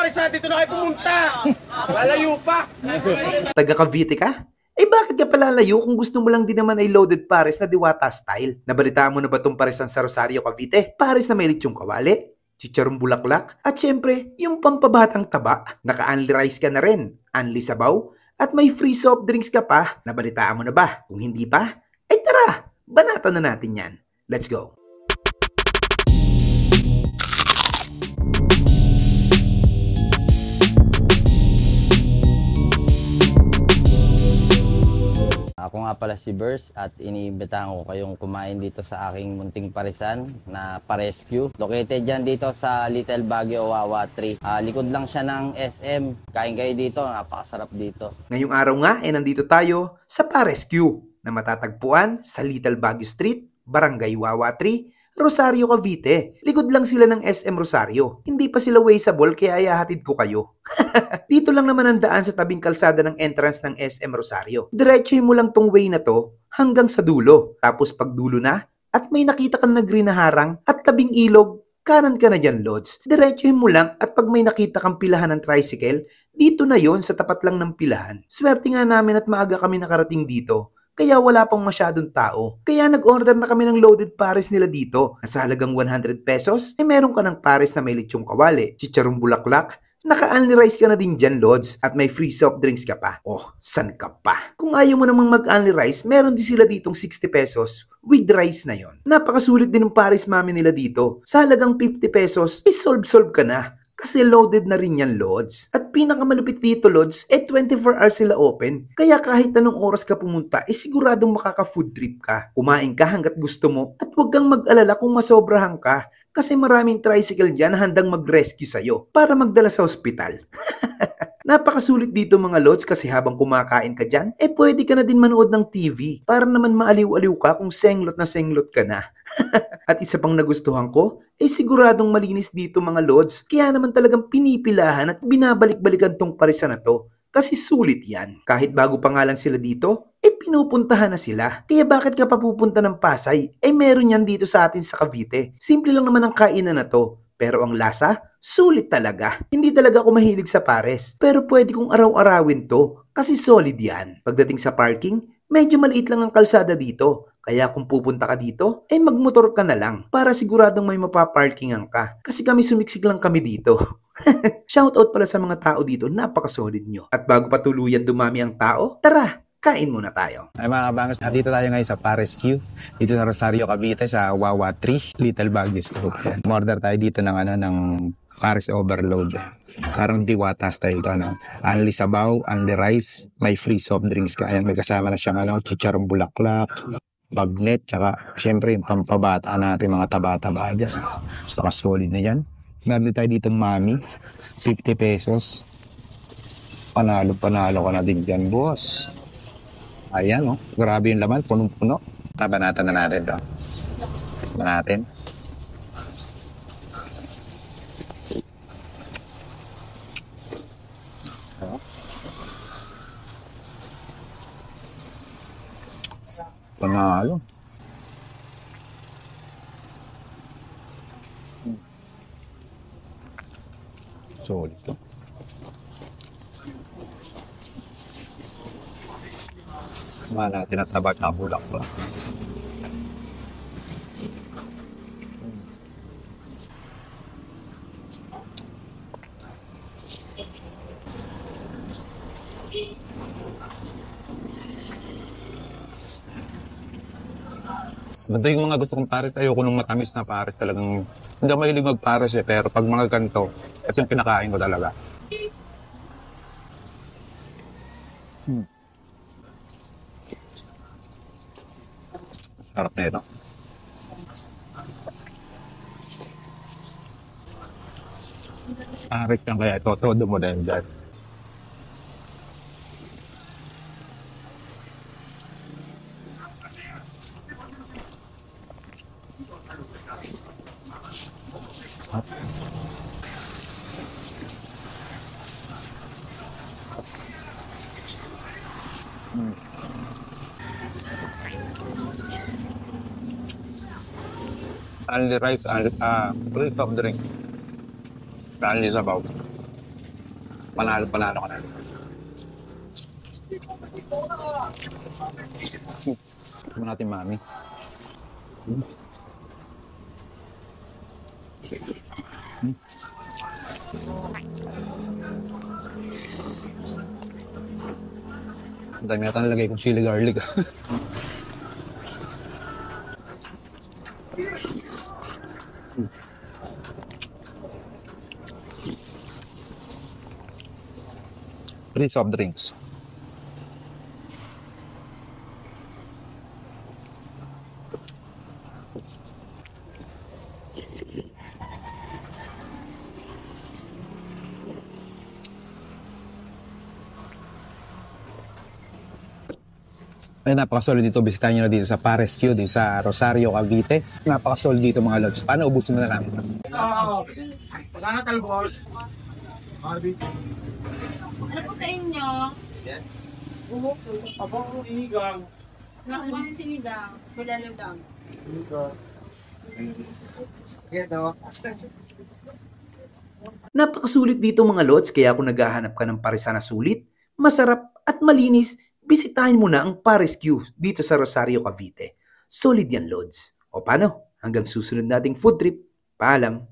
Paris, dito na kayo pumunta. Malayo pa. Taga Cavite ka? Eh bakit ka palalayo kung gusto mo lang din naman ay loaded pares na Diwata style? Nabalitaan mo na ba tong paresan sa Rosario, Cavite? Pares na may lechong kawali, chicharong bulaklak, at syempre, yung pampabatang taba. Naka-unli rice ka na rin, unli sabaw, at may free soft drinks ka pa. Nabalitaan mo na ba? Kung hindi pa, ay tara, banatan na natin yan. Let's go! Ako nga pala si Bers at iniimbitahan ko kayong kumain dito sa aking munting parisan na Pa-Rescue. Located dyan dito sa Little Baguio, Wawa 3. Likod lang siya ng SM. Kain kayo dito, napakasarap dito. Ngayong araw nga ay nandito tayo sa Pa-Rescue na matatagpuan sa Little Baguio Street, Barangay Wawa 3, Rosario, Cavite. Likod lang sila ng SM Rosario. Hindi pa sila wasteable kaya ayahatid ko kayo. Dito lang naman ang daan sa tabing kalsada ng entrance ng SM Rosario. Diretsohin mo lang tong way na to hanggang sa dulo. Tapos pag dulo na at may nakita ka na green na harang at tabing ilog, kanan ka na dyan, Lods. Diretsohin mo lang at pag may nakita kang pilahan ng tricycle, dito na yon sa tapat lang ng pilahan. Swerte nga namin at maaga kami nakarating dito. Kaya wala pang masyadong tao. Kaya nag-order na kami ng loaded pares nila dito. Sa halagang 100 pesos, ay meron ka ng pares na may lechong kawali, chicharong bulaklak, naka-unli rice ka na din dyan, Lods, at may free soft drinks ka pa. Oh, san ka pa? Kung ayaw mo namang mag-unli rice, meron din sila ditong 60 pesos with rice na yon. Napakasulit din ng pares mami nila dito. Sa halagang 50 pesos, solve ka na. Kasi loaded na rin yan, Lods. At pinakamalupit dito, Lods, 24 hours sila open. Kaya kahit anong oras ka pumunta, siguradong makaka-food trip ka. Kumain ka hanggat gusto mo at huwag kang mag-alala kung masobrahan ka. Kasi maraming tricycle dyan na handang mag-rescue sa'yo para magdala sa ospital. Napakasulit dito mga Lods kasi habang kumakain ka dyan, pwede ka na din manood ng TV para naman maaliw-aliw ka kung senglot na senglot ka na. At isa pang nagustuhan ko, siguradong malinis dito mga Lods. Kaya naman talagang pinipilahan at binabalik-balikan tong parisan na to. Kasi sulit yan. Kahit bago pa nga lang sila dito, pinupuntahan na sila. Kaya bakit ka pa pupunta ng Pasay? Meron yan dito sa atin sa Cavite. Simple lang naman ang kainan na to. Pero ang lasa, sulit talaga. Hindi talaga ako mahilig sa pares. Pero pwede kong araw-arawin to. Kasi solid yan. Pagdating sa parking, medyo maliit lang ang kalsada dito. Kaya kung pupunta ka dito, magmotor ka na lang para siguradong may mapaparkingan ka. Kasi kami sumiksik lang kami dito. Shoutout pala sa mga tao dito, napakasolid nyo. At bago pa tuluyan dumami ang tao, tara, kain muna tayo. Ay mga kabangers, dito tayo ngayon sa Pa-Rescue. Dito sa Rosario, Cavite, sa Wawa 3, Little Baguio Street. Order tayo dito ng Pares Overload. Parang Diwata style to, Unli sabaw, unli rice, may free soft drinks ka. Ayan, may kasama na siyang chicharong bulaklak, bagnet, tsaka syempre yung pampabata natin, mga taba-taba dyan. Basta solid na yan. Meron tayo dito ng mami, 50 pesos. Panalo ka na din dyan, boss. Ayan, grabe yung laman, punong-puno. Banatan na natin to. Banatan. Panalo. Solid to. Mana tinataba na bulak pa. Ganda yung mga gusto kong pares. Ayoko nung matamis na pares talagang. Hindi ako mahilig magpares pero pag mga ganito, ito yung kinakain ko talaga. Sarap na ito. Pares lang kaya ito. Todo mo dahil dyan. Only rice, free soft drink. Only sabaw. Panalo ka na. Tignan natin, mami. Ang dami yata nalagay kong chili garlic. Free soft drinks. Ay, napaka-solid dito. Bisitahin nyo na dito sa Pares Q, dito sa Rosario, Cavite. Napaka-solid dito mga lods. Paano ubusin mo na namin? Oo. Sana talbos. Ano po sa inyo? Abang inigang. Nakuha ng sinigang. Wala lang lang. Ito. Napakasulit dito mga lods, kaya kung naghahanap ka ng parisan na sulit, masarap at malinis, bisitahin mo na ang Pares Q dito sa Rosario, Cavite. Solid yan, lods. O paano? Hanggang susunod nating food trip. Paalam!